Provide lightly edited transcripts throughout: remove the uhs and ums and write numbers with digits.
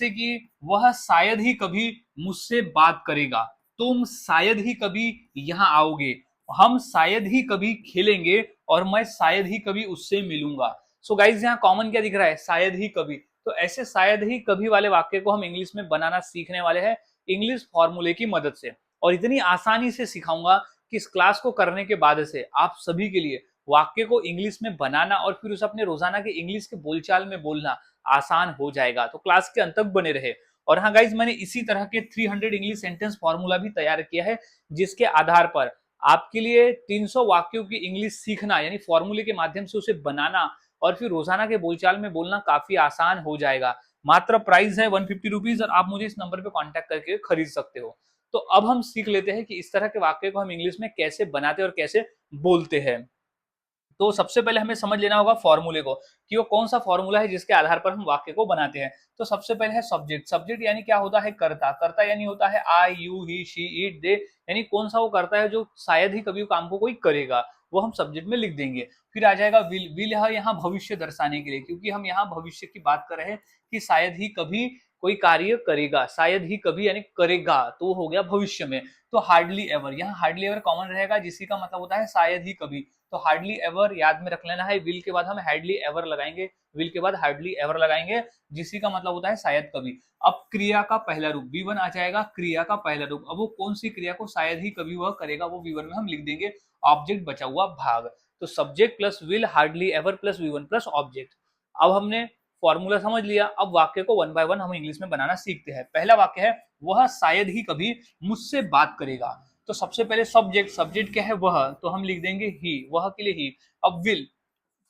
जैसे कि वह शायद ही कभी मुझसे बात करेगा, तुम शायद ही कभी यहाँ आओगे, हम शायद ही कभी खेलेंगे और मैं शायद ही कभी उससे मिलूंगा। सो गाइज यहाँ कॉमन क्या दिख रहा है, शायद ही कभी। तो ऐसे शायद ही कभी वाले वाक्य को हम इंग्लिश में बनाना सीखने वाले हैं इंग्लिश फॉर्मूले की मदद से, और इतनी आसानी से सिखाऊंगा कि इस क्लास को करने के बाद से आप सभी के लिए वाक्य को इंग्लिश में बनाना और फिर उसे अपने रोजाना के इंग्लिश के बोलचाल में बोलना आसान हो जाएगा। तो क्लास के अंत तक बने रहे। और हाँ गाइज, मैंने इसी तरह के 300 इंग्लिश सेंटेंस फॉर्मूला भी तैयार किया है, जिसके आधार पर आपके लिए 300 वाक्यों की इंग्लिश सीखना यानी फॉर्मूले के माध्यम से उसे बनाना और फिर रोजाना के बोलचाल में बोलना काफी आसान हो जाएगा। मात्र प्राइस है 150 रुपीज और आप मुझे इस नंबर पे कांटेक्ट करके खरीद सकते हो। तो अब हम सीख लेते हैं कि इस तरह के वाक्य को हम इंग्लिश में कैसे बनाते हैं और कैसे बोलते हैं। तो सबसे पहले हमें समझ लेना होगा फॉर्मूले को कि वो कौन सा फॉर्मूला है जिसके आधार पर हम वाक्य को बनाते हैं। तो सबसे पहले है सब्जेक्ट। सब्जेक्ट यानी क्या होता है, कर्ता। कर्ता यानी होता है आई, यू, ही, शी, इट, दे, यानी कौन सा वो करता है जो शायद ही कभी काम को कोई करेगा, वो हम सब्जेक्ट में लिख देंगे। फिर आ जाएगा विल। विल है यहाँ भविष्य दर्शाने के लिए, क्योंकि हम यहाँ भविष्य की बात कर रहे हैं कि शायद ही कभी कोई कार्य करेगा, शायद ही कभी यानी करेगा, तो वो हो गया भविष्य में। तो हार्डली एवर, यहाँ हार्डली एवर कॉमन रहेगा जिसी का मतलब होता है शायद ही कभी। तो हार्डली एवर याद में रख लेना है। विल के बाद हम हार्डली एवर लगाएंगे, विल के बाद हार्डली एवर लगाएंगे जिसी का मतलब होता है शायद कभी। अब क्रिया का पहला रूप V1 आ जाएगा, क्रिया का पहला रूप। अब वो कौन सी क्रिया को शायद ही कभी वह करेगा वो V1 में हम लिख देंगे, ऑब्जेक्ट बचा हुआ भाग। तो subject plus will, hardly ever plus V1 plus object. अब हमने फॉर्मूला समझ लिया। अब वाक्य को वन बाय वन हम इंग्लिश में बनाना सीखते हैं। पहला वाक्य है वह शायद ही कभी मुझसे बात करेगा। तो सबसे पहले सब्जेक्ट। सब्जेक्ट क्या है, वह, तो हम लिख देंगे ही, वह के लिए ही। अब विल,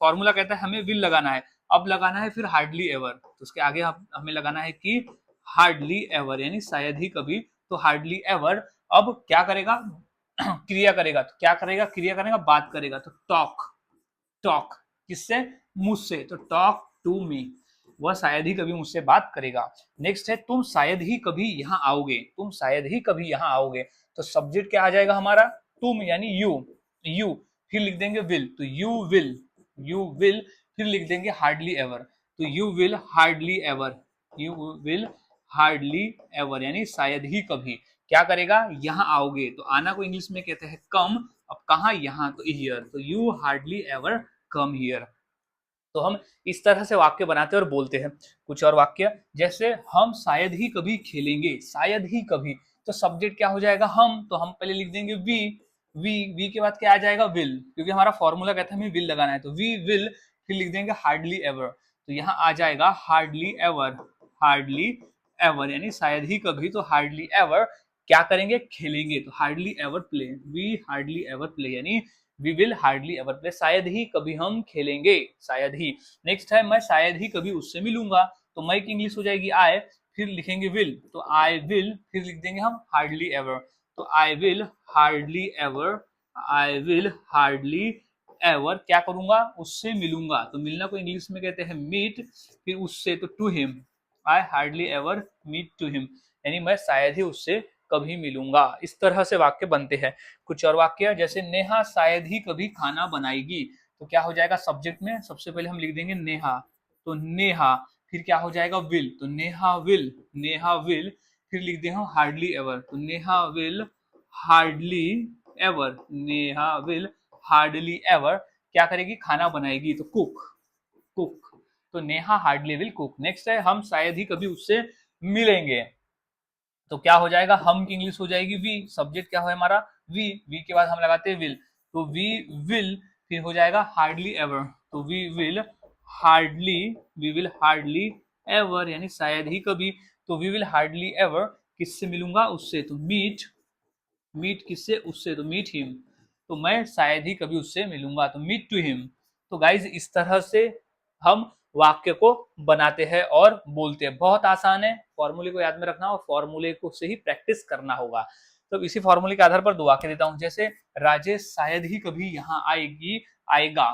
फॉर्मूला कहता है हमें विल लगाना है। अब लगाना है फिर हार्डली एवर, तो उसके आगे हमें लगाना है कि हार्डली एवर यानी शायद ही कभी। तो हार्डली एवर। अब क्या करेगा क्रिया करेगा। तो क्या करेगा, क्रिया करेगा, बात करेगा। तो टॉक। टॉक किससे, मुझसे। तो टॉक टू मी, वह शायद ही कभी मुझसे बात करेगा। नेक्स्ट है तुम शायद ही कभी यहाँ आओगे। तुम शायद ही कभी यहाँ आओगे। तो सब्जेक्ट क्या आ जाएगा हमारा, तुम यानी यू। यू, फिर लिख देंगे विल। तो यू विल, यू विल, फिर लिख देंगे हार्डली एवर। तो you will hardly ever, you will hardly ever यानी शायद ही कभी क्या करेगा, यहाँ आओगे। तो आना को इंग्लिश में कहते हैं कम। अब कहाँ, यहाँ, तो हियर। तो you hardly ever come here. तो हम इस तरह से वाक्य बनाते हैं और बोलते हैं। कुछ और वाक्य, जैसे हम शायद ही कभी खेलेंगे। शायद ही कभी, तो सब्जेक्ट क्या हो जाएगा, हम। तो हम पहले लिख देंगे वी। वी के बाद क्या आ जाएगा, विल, क्योंकि हमारा फॉर्मूला कहता है हमें विल लगाना है। तो वी विल, फिर लिख देंगे हार्डली एवर। तो यहाँ आ जाएगा हार्डली एवर। हार्डली एवर यानी शायद ही कभी। तो हार्डली एवर क्या करेंगे, खेलेंगे। तो hardly ever play, we hardly ever play यानी we will hardly ever play, शायद ही कभी हम खेलेंगे, शायद ही। नेक्स्ट है मैं शायद ही कभी उससे मिलूंगा। तो मैं की इंग्लिश हो जाएगी आई, फिर लिखेंगे विल। तो आई विल, फिर लिख देंगे हम हार्डली एवर। तो I will hardly ever, I will hardly ever क्या करूंगा, उससे मिलूंगा। तो मिलना को इंग्लिश में कहते हैं मीट, फिर उससे तो to him. I hardly ever meet to him यानी मैं शायद ही उससे कभी मिलूंगा। इस तरह से वाक्य बनते हैं। कुछ और वाक्य, जैसे नेहा शायद ही कभी खाना बनाएगी। तो क्या हो जाएगा, सब्जेक्ट में सबसे पहले हम लिख देंगे नेहा। तो नेहा, फिर क्या हो जाएगा, विल। तो नेहा विल, नेहा विल, फिर लिख देंगे हार्डली एवर। तो Neha will hardly ever, Neha will hardly ever क्या करेगी, खाना बनाएगी। तो कुक, कुक। तो Neha hardly will cook. Next है हम शायद ही कभी उससे मिलेंगे। तो क्या हो जाएगा, हम की इंग्लिश हो जाएगी वी। सब्जेक्ट क्या है हमारा, वी। वी के बाद हम लगाते हैं विल। तो वी विल, फिर हो जाएगा हार्डली एवर। तो we will hardly, we will hardly ever यानी शायद ही कभी। तो वी विल हार्डली एवर किससे मिलूंगा, उससे। तो मीट, मीट किससे, उससे। तो मीट हिम, तो मैं शायद ही कभी उससे मिलूंगा। तो मीट टू हिम। तो गाइज इस तरह से हम वाक्य को बनाते हैं और बोलते हैं। बहुत आसान है, फॉर्मूले को याद में रखना और फॉर्मूले को से ही प्रैक्टिस करना होगा। तो इसी फॉर्मूले के आधार पर दो वाक्य देता हूं, जैसे राजेश शायद ही कभी यहाँ आएगी, आएगा,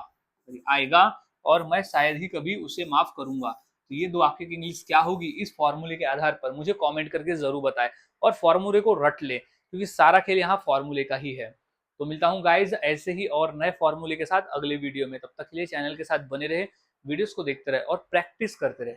आएगा, और मैं शायद ही कभी उसे माफ करूंगा। तो ये दो वाक्य की इंग्लिश क्या होगी, इस फॉर्मूले के आधार पर मुझे कमेंट करके जरूर बताएं और फॉर्मूले को रट ले, क्योंकि सारा खेल यहाँ फॉर्मूले का ही है। तो मिलता हूँ गाइज ऐसे ही और नए फॉर्मूले के साथ अगले वीडियो में। तब तक के लिए चैनल के साथ बने रहे, वीडियोस को देखते रहे और प्रैक्टिस करते रहे।